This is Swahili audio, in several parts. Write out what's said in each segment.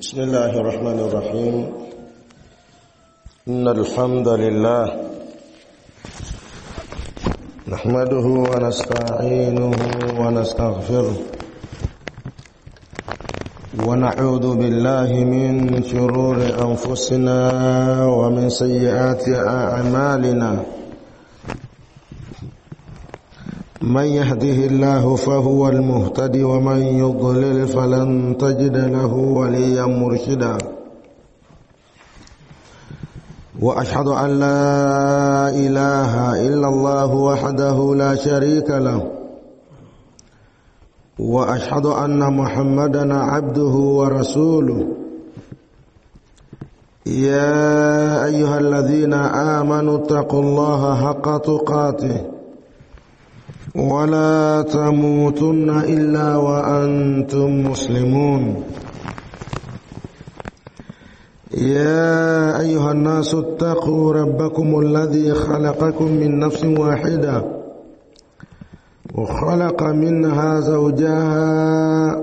بسم الله الرحمن الرحيم. إن الحمد لله نحمده ونستعينه ونستغفره ونعوذ بالله من شرور أنفسنا ومن سيئات أعمالنا. من يهده الله فهو المهتدي ومن يضلل فلن تجد له وليا مرشدا. وأشهد أن لا إله إلا الله وحده لا شريك له وأشهد أن محمدا عبده ورسوله. يا أيها الذين آمنوا اتقوا الله حق تقاته ولا تموتن إلا وأنتم مسلمون. يا أيها الناس اتقوا ربكم الذي خلقكم من نفس واحدة وخلق منها زوجها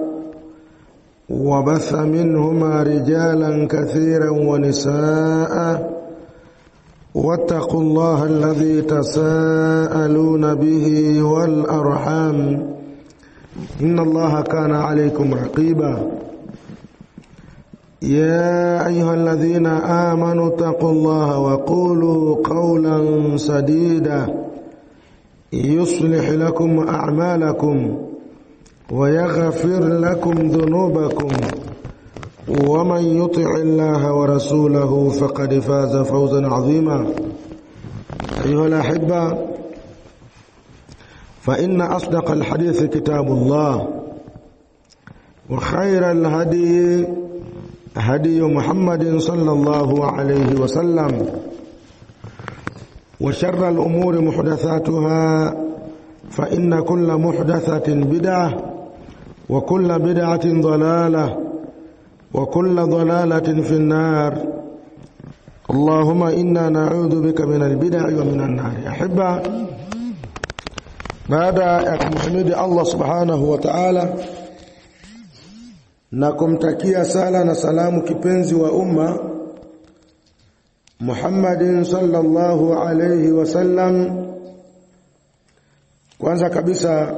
وبث منهما رجالا كثيرا ونساء. واتقوا الله الذي تساءلون به والأرحام إن الله كان عليكم رقيبا. يا أيها الذين آمنوا اتقوا الله وقولوا قولا سديدا يصلح لكم أعمالكم ويغفر لكم ذنوبكم ومن يطع الله ورسوله فقد فاز فوزا عظيما. أيها الأحبة، فإن أصدق الحديث كتاب الله وخير الهدي هدي محمد صلى الله عليه وسلم وشر الأمور محدثاتها فإن كل محدثة بدعة وكل بدعة ضلالة وكل ضلالة في النار. اللهم إنا نعوذ بك من البدع ومن النار. أحبة، بعد kumhimidi Allah subhanahu wa ta'ala na kumtakia sala na salamu kipenzi wa umma Muhammadin sallallahu alayhi wasallam, kwanza kabisa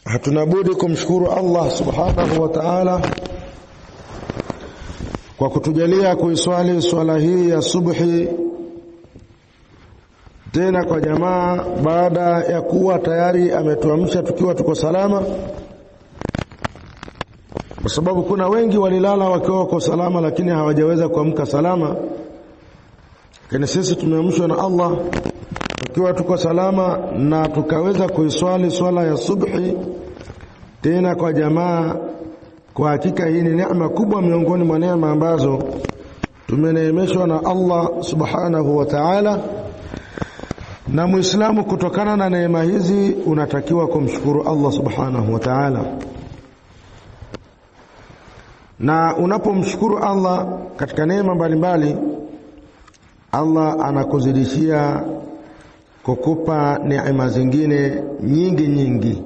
hatuna budi kumshukuru Allah subhanahu wa ta'ala kwa kutujalia kuiswali swala hii ya subhi tena kwa jamaa, baada ya kuwa tayari ametuamsha tukiwa tuko salama, kwa sababu kuna wengi walilala wakiwa wako salama lakini hawajaweza kuamka salama. Lakini sisi tumeamshwa na Allah tukiwa tuko salama na tukaweza kuiswali swala ya subhi tena kwa jamaa. Kwa hakika hii ni neema kubwa miongoni mwa neema ambazo tumeneemeshwa na Allah subhanahu wa ta'ala, na Muislamu kutokana na neema hizi unatakiwa kumshukuru Allah subhanahu wa ta'ala. Na unapomshukuru Allah katika neema mbalimbali, Allah anakuzidishia kukupa neema zingine nyingi nyingi.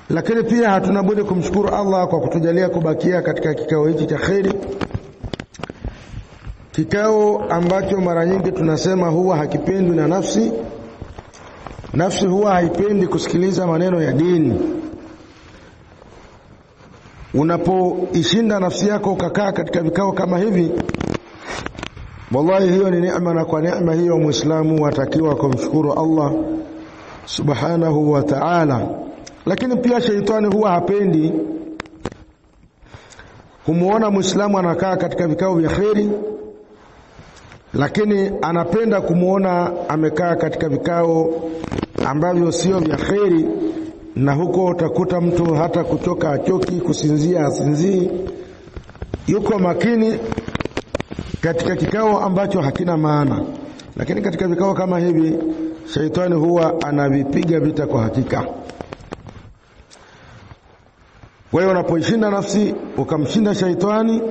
Lakini pia hatuna budi kumshukuru Allah kwa kutujalia kubakia katika kikao hiki cha kheri, kikao ambacho mara nyingi tunasema huwa hakipendwi na nafsi. Nafsi huwa haipendi kusikiliza maneno ya dini. Unapoishinda nafsi yako ukakaa katika vikao kama hivi, wallahi hiyo ni neema, na kwa neema hiyo Muislamu watakiwa kumshukuru Allah subhanahu wa ta'ala. Lakini pia sheitani huwa hapendi kumuona Muislamu anakaa katika vikao vya kheri, lakini anapenda kumuona amekaa katika vikao ambavyo sio vya kheri, na huko utakuta mtu hata kuchoka achoki, kusinzia asinzii, yuko makini katika kikao ambacho hakina maana. Lakini katika vikao kama hivi sheitani huwa anavipiga vita kwa hakika. Wewe unapoishinda nafsi ukamshinda sheitani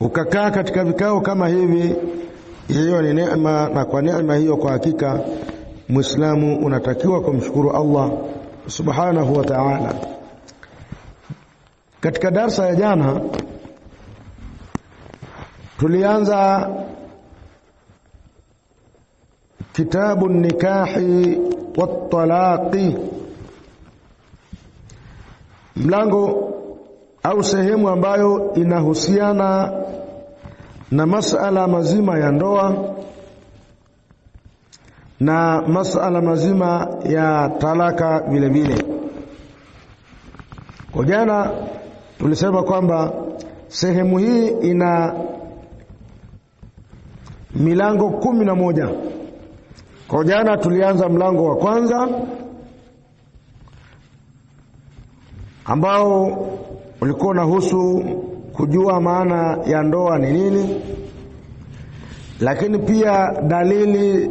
ukakaa katika vikao kama hivi, hiyo ni neema, na kwa neema hiyo kwa hakika Muislamu unatakiwa kumshukuru Allah subhanahu wa ta'ala. Katika darsa ya jana tulianza kitabu nikahi wa talaqi, mlango au sehemu ambayo inahusiana na masala mazima ya ndoa na masala mazima ya talaka vile vile. Kwa jana tulisema kwamba sehemu hii ina milango 11. Kwa jana tulianza mlango wa kwanza ambao ulikuwa unahusu kujua maana ya ndoa ni nini, lakini pia dalili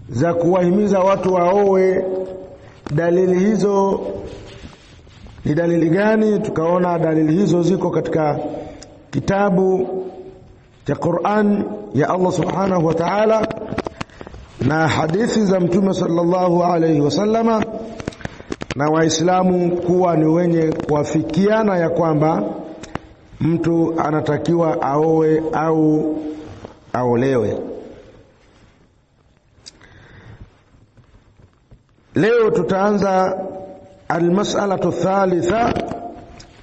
za kuwahimiza watu waoe. Dalili hizo ni dalili gani? Tukaona dalili hizo ziko katika kitabu cha Qur'an ya Allah subhanahu wa ta'ala na hadithi za Mtume sallallahu alayhi wasallama, na Waislamu kuwa ni wenye kuafikiana ya kwamba mtu anatakiwa aoe au aolewe. Leo tutaanza almas'alatu thalitha,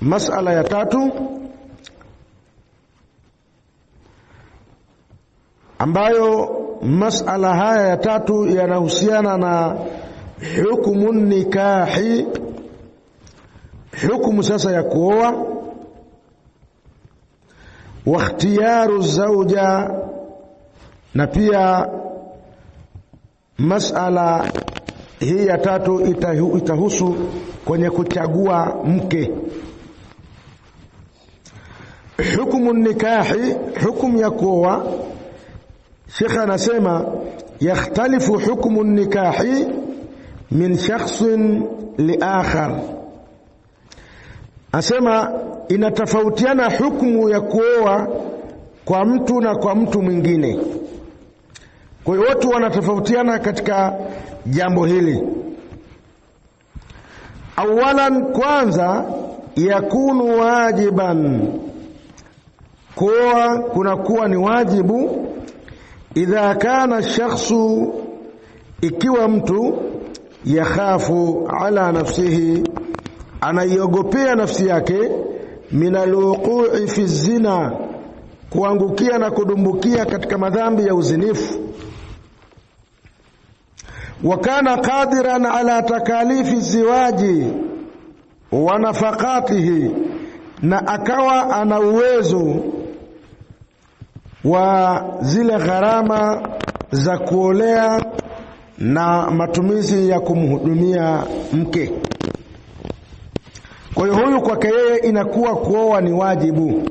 mas'ala ya tatu, ambayo mas'ala haya ya tatu yanahusiana na hukumu nikahi, hukumu sasa ya kuoa, wa ikhtiyaru zawja, na pia mas'ala hii ya tatu itahusu kwenye kuchagua mke. Hukumu nikahi, hukumu ya kuoa. Sheikh anasema yakhtalifu hukumu nikahi min shakhsin li akhar, asema inatofautiana hukumu ya kuoa kwa mtu na kwa mtu mwingine. Kwa hiyo watu wanatofautiana katika jambo hili. Awalan, kwanza, yakunu wajiban, kuoa kunakuwa ni wajibu idha kana shakhsu, ikiwa mtu yakhafu ala nafsihi, anaiogopea nafsi yake, min alwuqu'i fi zina, kuangukia na kudumbukia katika madhambi ya uzinifu, wa kana qadiran ala takalifi ziwaji wa nafaqatihi, na akawa ana uwezo wa zile gharama za kuolea na matumizi ya kumhudumia mke. Kwa hiyo huyu kwake yeye inakuwa kuoa ni wajibu.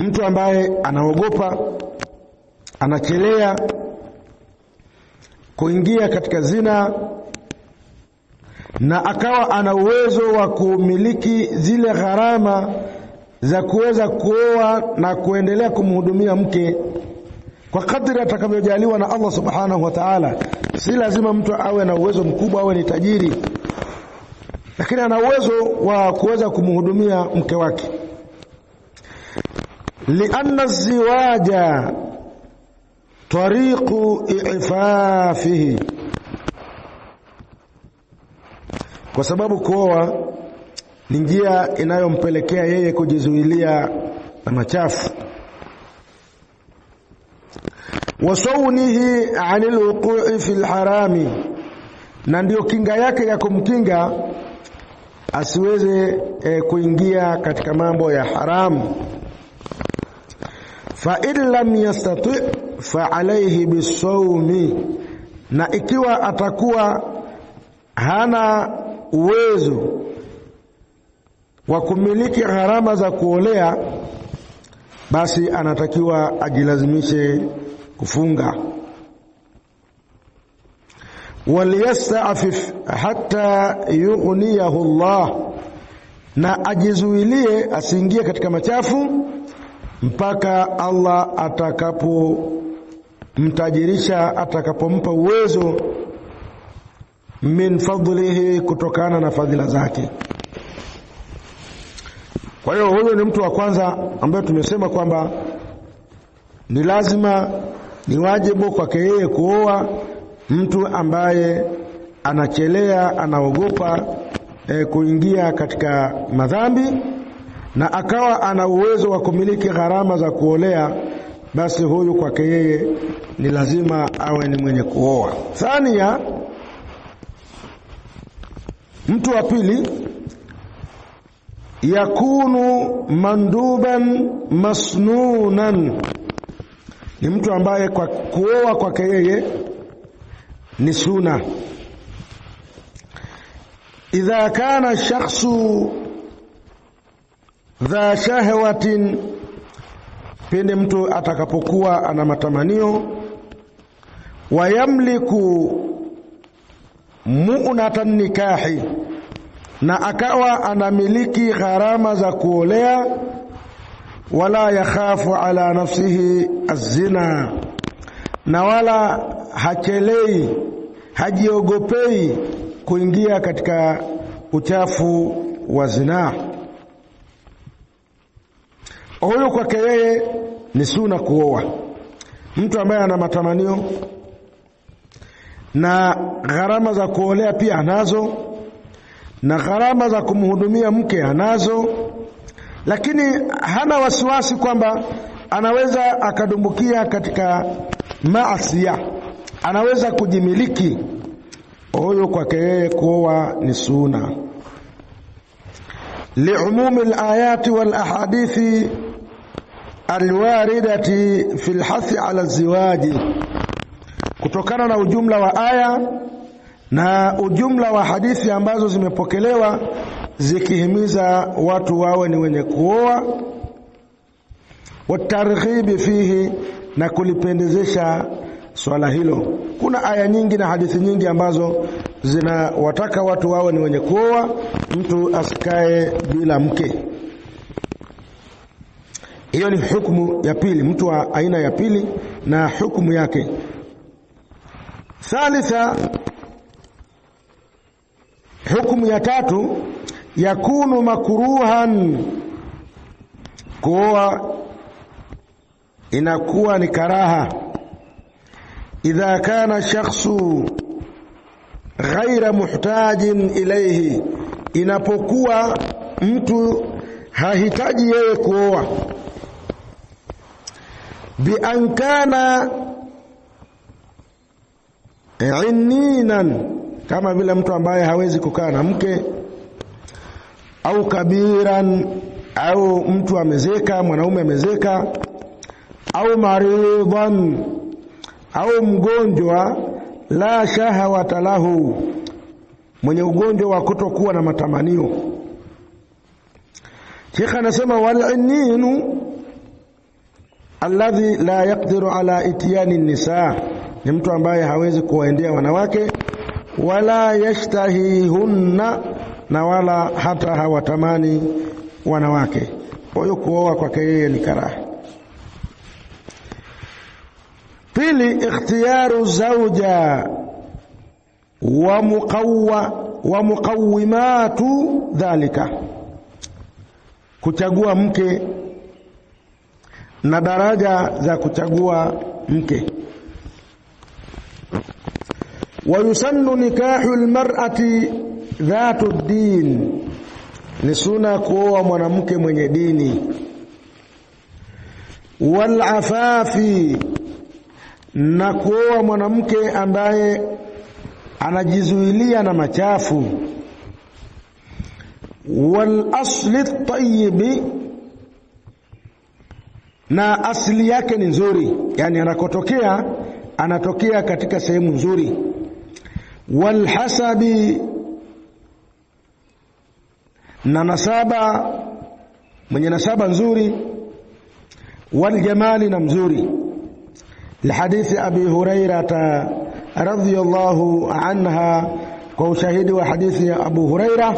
Mtu ambaye anaogopa, anachelea kuingia katika zina, na akawa ana uwezo wa kumiliki zile gharama za kuweza kuoa na kuendelea kumhudumia mke kwa kadri atakavyojaliwa na Allah subhanahu wa ta'ala. Si lazima mtu awe na uwezo mkubwa, awe ni tajiri, lakini ana uwezo wa kuweza kumhudumia mke wake. Lianna ziwaja tariqu ifafihi, kwa sababu kuoa ni njia inayompelekea yeye kujizuilia na machafu. Wasawnihi anil wuqu'i fil harami, na ndio kinga yake ya kumkinga asiweze kuingia katika mambo ya haramu. Fa in lam yastati fa alayhi bisawmi, na ikiwa atakuwa hana uwezo wa kumiliki gharama za kuolea, basi anatakiwa ajilazimishe kufunga. Waliyasta'fif hatta yughniyahu Allah, na ajizuilie asiingie katika machafu mpaka Allah atakapomtajirisha, atakapompa uwezo min fadlihi, kutokana na fadhila zake. Kwa hiyo huyo ni mtu wa kwanza ambaye tumesema kwamba ni lazima, ni wajibu kwake yeye kuoa mtu ambaye anachelea, anaogopa kuingia katika madhambi, na akawa ana uwezo wa kumiliki gharama za kuolea, basi huyu kwake yeye ni lazima awe ni mwenye kuoa. Thania, mtu wa pili, yakunu manduban masnunan, ni mtu ambaye kwa kuoa kwake yeye ni sunna. Idha kana shakhsu dha shahwatin, pindi mtu atakapokuwa ana matamanio, wa yamliku mu'natan nikahi, na akawa anamiliki gharama za kuolea, wala yakhafu ala nafsihi az-zina, na wala hachelei, hajiogopei kuingia katika uchafu wa zinaa, huyo kwake yeye ni sunna kuoa. Mtu ambaye ana matamanio na gharama za kuolea pia anazo, na gharama za kumhudumia mke anazo, lakini hana wasiwasi kwamba anaweza akadumbukia katika maasi, anaweza kujimiliki, huyo kwake yeye kuoa ni sunna. Liumumi alayati wal ahadithi alwaridati fil hathi ala ziwaji, kutokana na ujumla wa aya na ujumla wa hadithi ambazo zimepokelewa zikihimiza watu wawe ni wenye kuoa, watarghibi fihi, na kulipendezesha swala hilo. Kuna aya nyingi na hadithi nyingi ambazo zinawataka watu wawe ni wenye kuoa, mtu asikae bila mke. Hiyo ni hukumu ya pili, mtu wa aina ya pili na hukumu yake. Thalitha, hukumu ya tatu, yakunu makruhan, kuoa inakuwa ni karaha, idha kana shakhsu ghaira muhtajin ilayhi, inapokuwa mtu hahitaji yeye kuoa, bi an kana inninan, kama vile mtu ambaye hawezi kukaa na mke, au kabiran, au mtu amezeka, mwanaume amezeka, au maridan, au mgonjwa, la shahawata lahu, mwenye ugonjwa wa kutokuwa na matamanio. Sheikh anasema wal inninu alladhi la yaqdiru ala itiyani nisa, ni mtu ambaye hawezi kuwaendea wanawake, wala yashtahihunna, na wala hata hawatamani wanawake. Kwa hiyo kuoa kwake yeye ni karaha. Pili, ikhtiyaru zawja wa muqawimatu dhalika, kuchagua mke na daraja za kuchagua mke. Wa yusannu nikahu almar'ati dhatu ad-din, ni sunna kuoa mwanamke mwenye dini. Wal afafi, na kuoa mwanamke ambaye anajizuilia na machafu. Wal asli at-tayyib, na asili yake ni nzuri, yani anakotokea anatokea katika sehemu nzuri. Wal hasabi, na nasaba, mwenye nasaba nzuri. Wal jamali, na mzuri. Lihadithi Abi Hurairah radhiyallahu anha, kwa ushahidi wa hadithi ya Abu Hurairah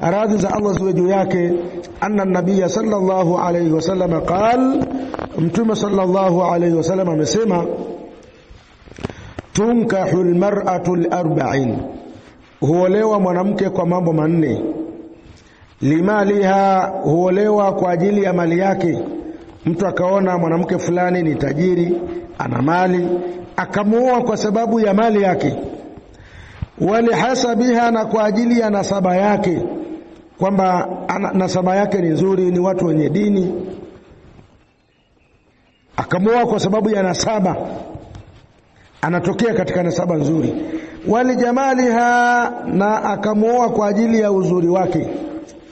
radhi za Allah ziwe juu yake, anna an-nabiy sallallahu alayhi wasallam qala, mtume sallallahu alayhi wasallam amesema, tunkahu al-mar'atu al-arba'in, huolewa mwanamke kwa mambo manne. Limaliha, huolewa kwa ajili ya mali yake. Mtu akaona mwanamke fulani ni tajiri, ana mali, akamuoa kwa sababu ya mali yake. Walihasabiha, na kwa ajili ya nasaba yake, kwamba nasaba yake ni nzuri, ni watu wenye dini, akamuoa kwa sababu ya nasaba, anatokea katika nasaba nzuri. Walijamaliha, na akamuoa kwa ajili ya uzuri wake,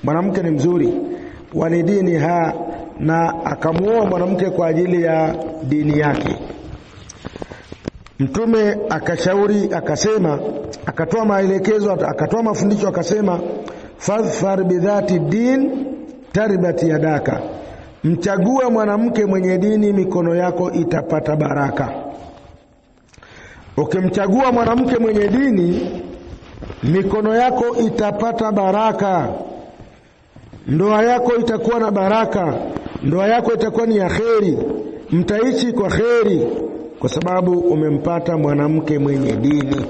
mwanamke ni mzuri. Walidiniha, na akamuoa mwanamke kwa ajili ya dini yake. Mtume akashauri, akasema, akatoa maelekezo, akatoa mafundisho, akasema fadhfar bidhati din taribat yadaka, mchague mwanamke mwenye dini, mikono yako itapata baraka. Ukimchagua mwanamke mwenye dini, mikono yako itapata baraka, ndoa yako itakuwa na baraka, ndoa yako itakuwa ni ya kheri, mtaishi kwa kheri, kwa sababu umempata mwanamke mwenye dini.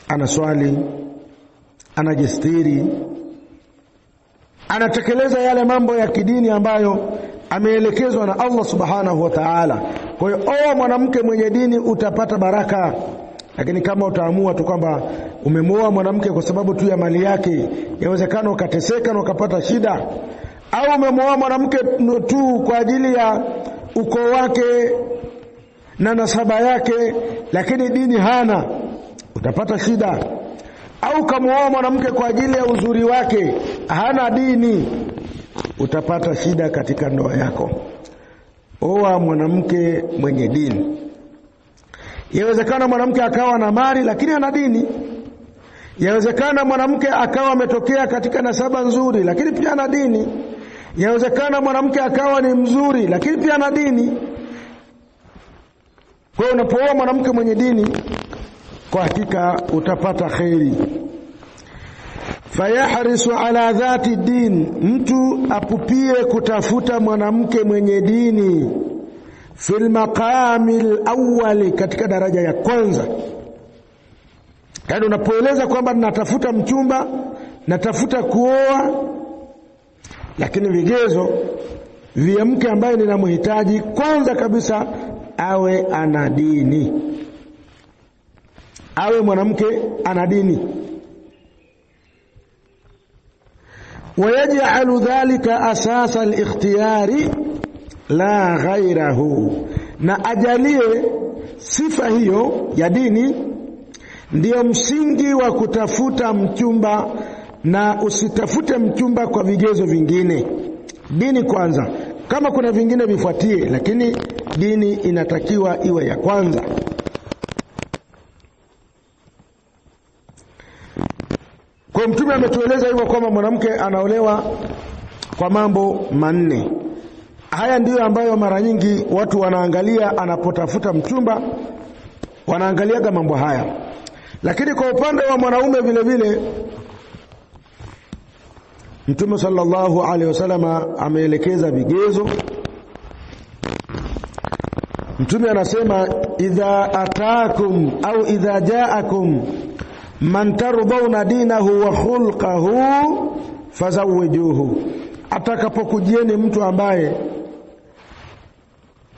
Anaswali, anajistiri, anatekeleza yale mambo ya kidini ambayo ameelekezwa na Allah subhanahu wa ta'ala. Kwa hiyo mwanamke mwenye dini utapata baraka. Lakini kama utaamua tu kwamba umemuoa mwanamke kwa sababu tu ya mali yake, yawezekana ukateseka na ukapata shida. Au umemuoa mwanamke tu kwa ajili ya ukoo wake na nasaba yake, lakini dini hana, utapata shida. Au kamuoa mwanamke kwa ajili ya uzuri wake, hana dini, utapata shida katika ndoa yako. Oa mwanamke mwenye dini. Yawezekana mwanamke akawa na mali lakini hana dini. Yawezekana mwanamke akawa ametokea katika nasaba nzuri lakini pia hana dini. Yawezekana mwanamke akawa ni mzuri lakini pia hana dini. Kwa hiyo unapooa mwanamke mwenye dini, kwa hakika utapata kheri. Fayahrisu ala dhati din, mtu apupie kutafuta mwanamke mwenye dini. Fil maqamil awwali, katika daraja ya kwanza. Yaani unapoeleza kwamba natafuta mchumba, natafuta kuoa, lakini vigezo vya mke ambaye ninamhitaji, kwanza kabisa awe ana dini, awe mwanamke ana dini. Wayaj'alu dhalika asasa al-ikhtiyari la ghairahu, na ajalie sifa hiyo ya dini ndiyo msingi wa kutafuta mchumba, na usitafute mchumba kwa vigezo vingine. Dini kwanza, kama kuna vingine vifuatie, lakini dini inatakiwa iwe ya kwanza. Kwa Mtume ametueleza hivyo kwamba mwanamke anaolewa kwa mambo manne. Haya ndiyo ambayo mara nyingi watu wanaangalia anapotafuta mchumba, wanaangalia mambo haya. Lakini kwa upande wa mwanaume vile vile, Mtume sallallahu alaihi wasallam ameelekeza vigezo. Mtume anasema idha ataakum au idha jaakum man tardawna dinahu wa khulquhu fazawwijuhu, atakapokujieni mtu ambaye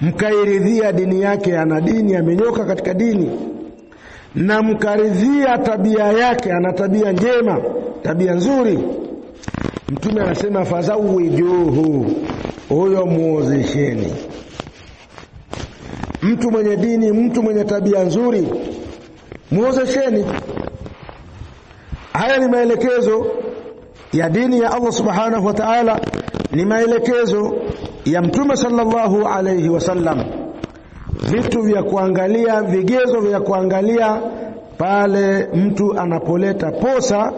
mkairidhia dini yake, ana dini, amenyoka katika dini, na mkaridhia tabia yake, ana tabia njema, tabia nzuri, Mtume anasema fazawwijuhu, huyo muozesheni. Mtu mwenye dini, mtu mwenye tabia nzuri, muozesheni. Haya ni maelekezo ya dini ya Allah subhanahu wa ta'ala, ni maelekezo ya Mtume sallallahu alayhi wasallam. Vitu vya kuangalia, vigezo vya kuangalia pale mtu anapoleta posa,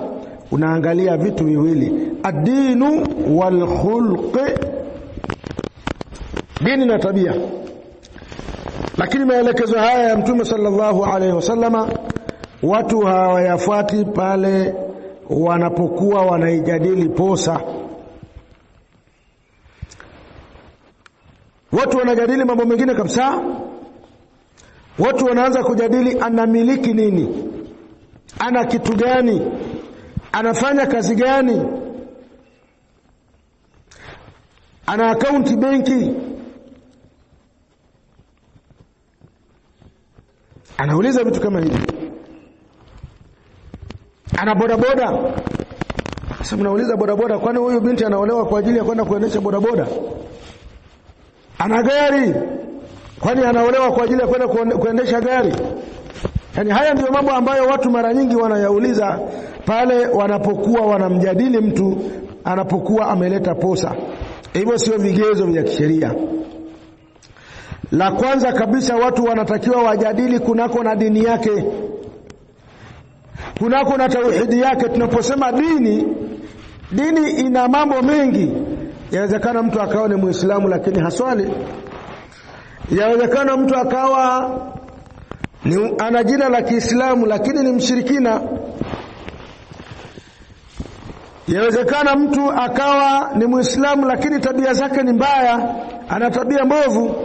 unaangalia vitu viwili, ad-dinu wal khulq, dini na tabia. Lakini maelekezo haya ya Mtume sallallahu alayhi wasallama watu hawayafuati pale wanapokuwa wanaijadili posa. Watu wanajadili mambo mengine kabisa. Watu wanaanza kujadili anamiliki nini, ana kitu gani, anafanya kazi gani, ana akaunti benki, anauliza vitu kama hivi. Ana bodaboda. Sasa mnauliza bodaboda, kwani huyu binti anaolewa kwa ajili ya kwenda kuendesha bodaboda? Ana gari, kwani anaolewa kwa ajili ya kwenda kuendesha gari? Yaani haya ndio mambo ambayo watu mara nyingi wanayauliza pale wanapokuwa wanamjadili mtu anapokuwa ameleta posa. Hivyo sio vigezo vya kisheria. La kwanza kabisa, watu wanatakiwa wajadili kunako na dini yake, kunako na tauhidi yake. Tunaposema dini ina mambo mengi. Yawezekana mtu akawa ni Muislamu lakini haswali. Yawezekana mtu akawa ana jina la Kiislamu lakini ni mshirikina. Yawezekana mtu akawa ni Muislamu lakini tabia zake ni mbaya, ana tabia mbovu.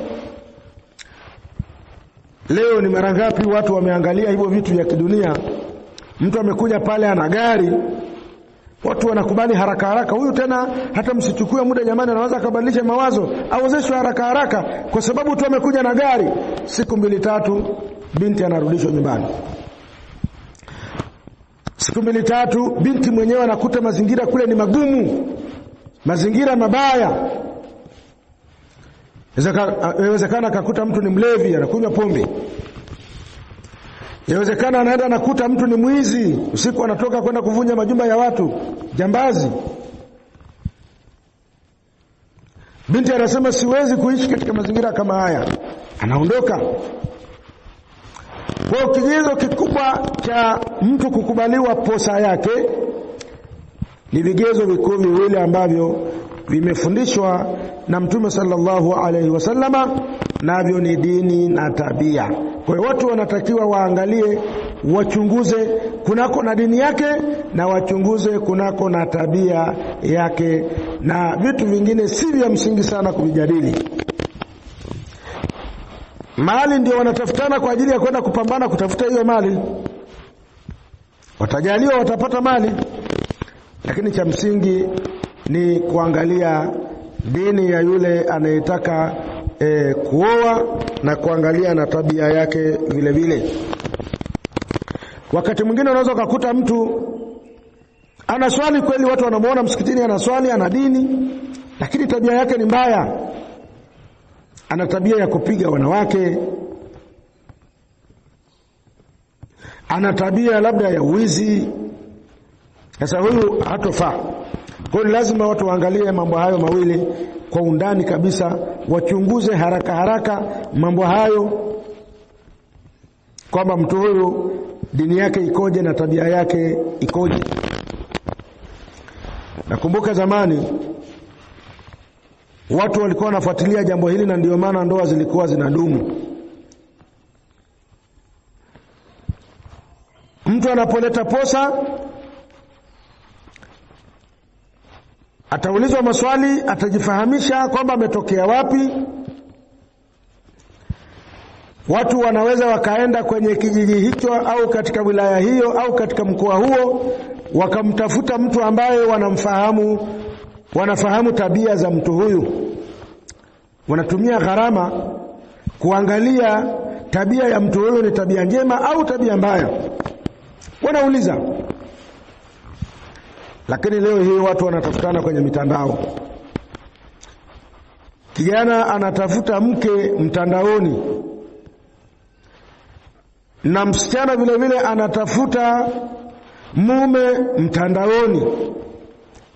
Leo ni mara ngapi watu wameangalia hivyo vitu vya kidunia? Mtu amekuja pale ana gari, watu wanakubali haraka haraka. Huyu tena hata msichukue muda jamani, anaweza kubadilisha mawazo, aozeshwe haraka haraka kwa sababu tu amekuja na gari. Siku 2-3 binti anarudishwa nyumbani. Siku 2-3 binti mwenyewe anakuta mazingira kule ni magumu, mazingira mabaya. Inawezekana akakuta mtu ni mlevi, anakunywa pombe. Inawezekana anaenda anakuta mtu ni mwizi, usiku anatoka kwenda kuvunja majumba ya watu, jambazi. Binti anasema siwezi kuishi katika mazingira kama haya, anaondoka. Kwa kigezo kikubwa cha mtu kukubaliwa posa yake ni vigezo vikuu viwili ambavyo vimefundishwa na Mtume sallallahu alaihi wasallama, navyo ni dini na tabia. Kwa hiyo watu wanatakiwa waangalie, wachunguze kunako na dini yake na wachunguze kunako na tabia yake, na vitu vingine si vya msingi sana kuvijadili. Mali ndio wanatafutana kwa ajili ya kwenda kupambana kutafuta hiyo mali. Watajaliwa watapata mali, lakini cha msingi ni kuangalia dini ya yule anayetaka kuoa na kuangalia na tabia yake vile vile. Wakati mwingine unaweza kukuta mtu anaswali kweli, watu wanamuona msikitini anaswali, ana dini, lakini tabia yake ni mbaya. Ana tabia ya kupiga wanawake, ana tabia labda ya uwizi. Sasa huyu hatofaa. Kwa hiyo lazima watu waangalie mambo hayo mawili kwa undani kabisa, wachunguze haraka haraka mambo hayo, kwamba mtu huyu dini yake ikoje na tabia yake ikoje. Nakumbuka zamani watu walikuwa wanafuatilia jambo hili, na ndio maana ndoa zilikuwa zinadumu. Mtu anapoleta posa ataulizwa maswali, atajifahamisha kwamba ametokea wapi. Watu wanaweza wakaenda kwenye kijiji hicho au katika wilaya hiyo au katika mkoa huo, wakamtafuta mtu ambaye wanafahamu tabia za mtu huyu. Wanatumia gharama kuangalia tabia ya mtu huyu ni tabia njema au tabia mbaya, wanauliza. Lakini leo hii watu wanatafutana kwenye mitandao. Kijana anatafuta mke mtandaoni, na msichana vile vile anatafuta mume mtandaoni,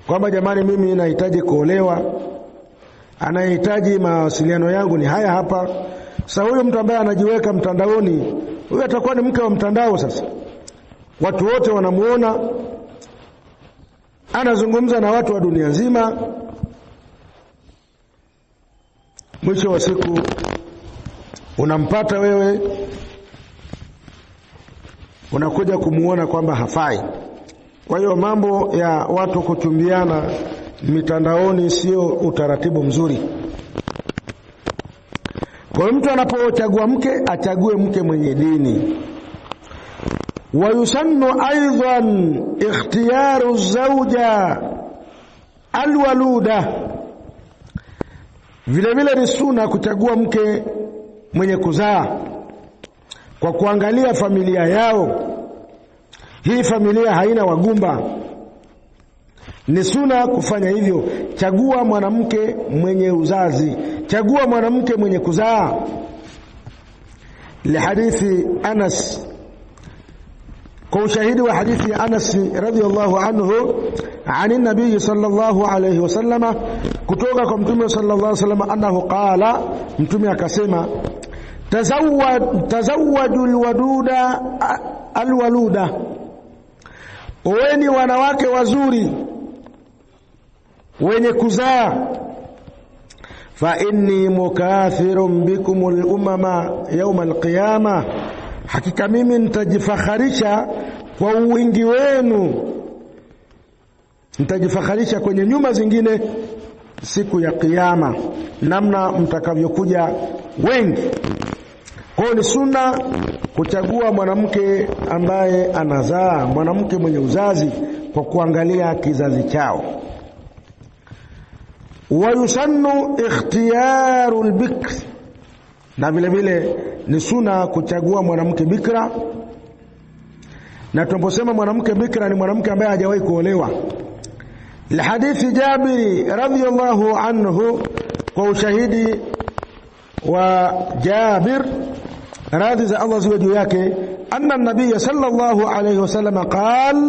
kwamba jamani, mimi nahitaji kuolewa, anahitaji mawasiliano yangu ni haya hapa. Sasa huyo mtu ambaye anajiweka mtandaoni, huyo atakuwa ni mke wa mtandao. Sasa watu wote wanamuona, anazungumza na watu wa dunia nzima. Mwisho wa siku unampata wewe, unakuja kumuona kwamba hafai. Kwa hiyo mambo ya watu kuchumbiana mitandaoni sio utaratibu mzuri. Kwa hiyo mtu anapochagua mke, achague mke mwenye dini. ويسن أيضا اختيار الزوجة الولودة. Vile vile ni sunna kuchagua mke mwenye kuzaa kwa kuangalia familia yao. Hii familia haina wagumba, ni sunna kufanya hivyo. Chagua mwanamke mwenye uzazi, chagua mwanamke mwenye kuzaa. Lihadithi Anas, kwa ushahidi wa hadithi Anas radhiyallahu anhu ani nabii sallallahu alayhi wasallama, kutoka kwa mtume sallallahu alayhi wasallam, annahu qala, mtume akasema, tazawwaju alwaluda, oweni wanawake wazuri wenye kuzaa, fa inni mukathirun bikum al-umama yawm al-qiyamah, hakika mimi nitajifakharisha kwa wingi wenu, nitajifakharisha kwenye nyumba zingine siku ya kiyama, namna mtakavyokuja wengi. Kwa ni sunna kuchagua mwanamke ambaye anazaa, mwanamke mwenye uzazi, kwa kuangalia kizazi chao. Wayusannu ikhtiyaru albikr, na vile vile ni sunna kuchagua mwanamke bikra. Na tunaposema mwanamke bikra ni mwanamke ambaye hajawahi kuolewa. Hadithi Jabir radhiyallahu anhu, kwa ushahidi wa Jabir, radhi za Allah ziwe juu yake, anna nabii sallallahu alayhi wasallam qala,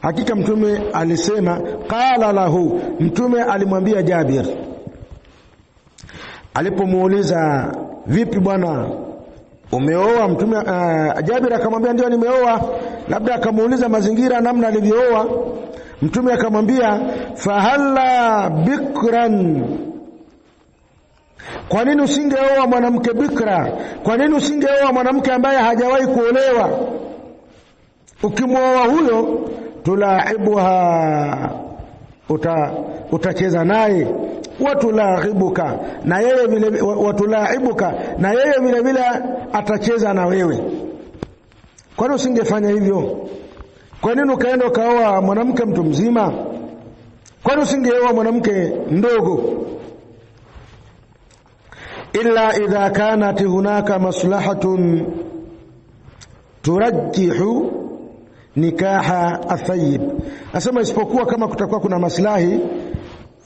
hakika mtume alisema, qala lahu, mtume alimwambia Jabir alipomuuliza, vipi bwana, umeoa? Mtume Jabir akamwambia ndio nimeoa. Labda akamuuliza mazingira namna alivyooa. Mtume akamwambia, fahalla bikran, kwa nini usingeoa mwanamke bikra? Kwa nini usingeoa mwanamke ambaye hajawahi kuolewa? Ukimwoa huyo, tulaibuha, utacheza naye, watulaibuka, na yeye vile watulaibuka, na yeye vile vile atacheza na wewe. Kwa nini usingefanya hivyo? Kwa nini ukaenda ukaoa mwanamke mtu mzima? Kwa nini usingeoa mwanamke ndogo? Illa idha kanat hunaka maslahatun turajjihu nikaha athayib, asema isipokuwa kama kutakuwa kuna maslahi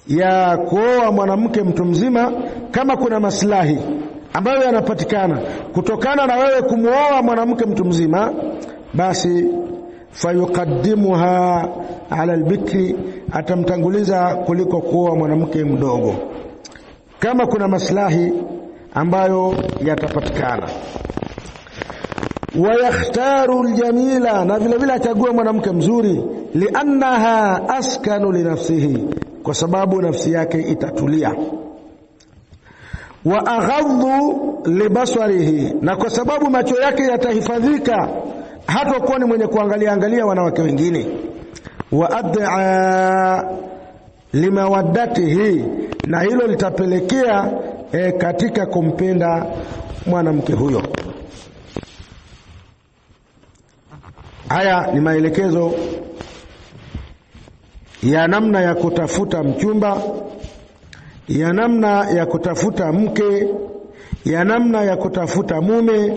ya kuoa mwanamke mtu mzima, kama kuna maslahi ambayo yanapatikana kutokana na wewe kumuoa mwanamke mtu mzima, basi fayuqaddimuha ala albikri, atamtanguliza kuliko kuoa mwanamke mdogo, kama kuna maslahi ambayo yatapatikana. Wayakhtaru aljamila, na vile vile achague mwanamke mzuri, liannaha askanu linafsihi, kwa sababu nafsi yake itatulia. Wa aghaddu libasarihi, na kwa sababu macho yake yatahifadhika, hata kuwa ni mwenye kuangalia wanawake wengine. Wa ad'a limawaddatihi, na hilo litapelekea katika kumpenda mwanamke huyo. Haya ni maelekezo ya namna ya kutafuta mchumba, ya namna ya kutafuta mke, ya namna ya kutafuta mume.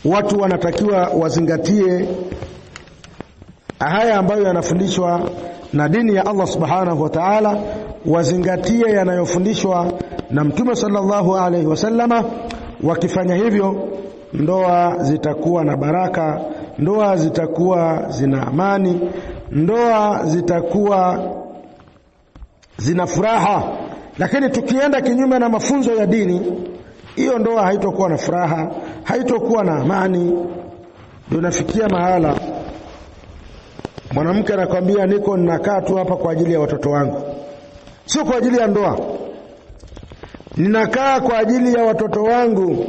Watu wanatakiwa wazingatie haya ambayo yanafundishwa na dini ya Allah subhanahu wa ta'ala, wazingatie yanayofundishwa na Mtume sallallahu alaihi wasallama. Wakifanya hivyo, ndoa zitakuwa na baraka, ndoa zitakuwa zina amani, ndoa zitakuwa zina furaha. Lakini tukienda kinyume na mafunzo ya dini, hiyo ndoa haitokuwa na furaha, haitokuwa na amani. Ndio nafikia mahala mwanamke anakuambia, niko ninakaa tu hapa kwa ajili ya watoto wangu, sio kwa ajili ya ndoa, ninakaa kwa ajili ya watoto wangu.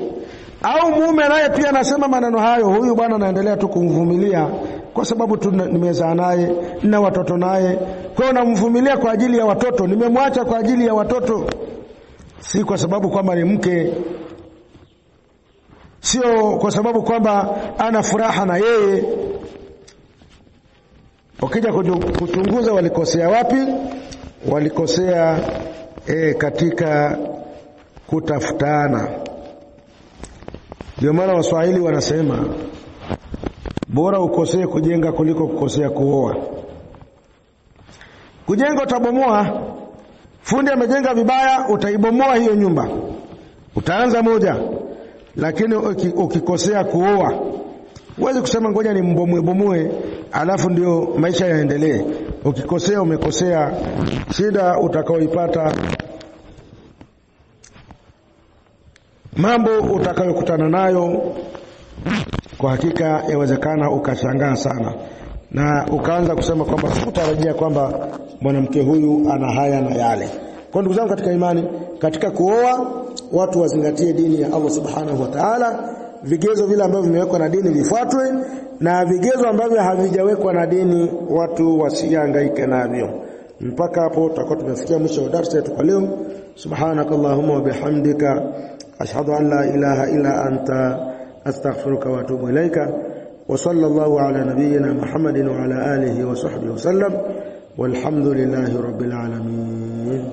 Au mume naye pia anasema maneno hayo, huyu bwana anaendelea tu kumvumilia kwa sababu tu nimezaa naye na watoto naye, kwa hiyo namvumilia kwa ajili ya watoto, nimemwacha kwa ajili ya watoto, si kwa sababu kwamba ni mke. sio kwa sababu kwamba ana furaha na yeye. Ukija kuchunguza walikosea wapi? Walikosea katika kutafutana. Ndio maana Waswahili wanasema bora ukosee kujenga kuliko kukosea kuoa. Kujenga utabomoa. Fundi amejenga vibaya, utaibomoa hiyo nyumba. Utaanza moja. Lakini ukikosea kuoa, huwezi kusema ngoja ni bomoe alafu ndio maisha yaendelee. Ukikosea umekosea. Shida utakaoipata, mambo utakayokutana nayo, kwa hakika yawezekana ukashangaa sana na ukaanza kusema kwamba sikutarajia kwamba mwanamke huyu ana haya na yale. Kwa ndugu zangu katika imani, katika kuoa watu wazingatie dini ya Allah Subhanahu wa Ta'ala. Vigezo vile ambavyo vimewekwa na dini vifuatwe, na vigezo ambavyo havijawekwa na dini watu wasihangaike navyo. Mpaka hapo tutakuwa tumefikia mwisho wa darasa yetu kwa leo. Subhanakallahumma wa bihamdika ashhadu an la ilaha illa anta astaghfiruka wa atubu ilaika. Wa sallallahu ala nabiyyina Muhammadin wa ala alihi wa sahbihi wa sallam. Walhamdulillahi rabbil alamin.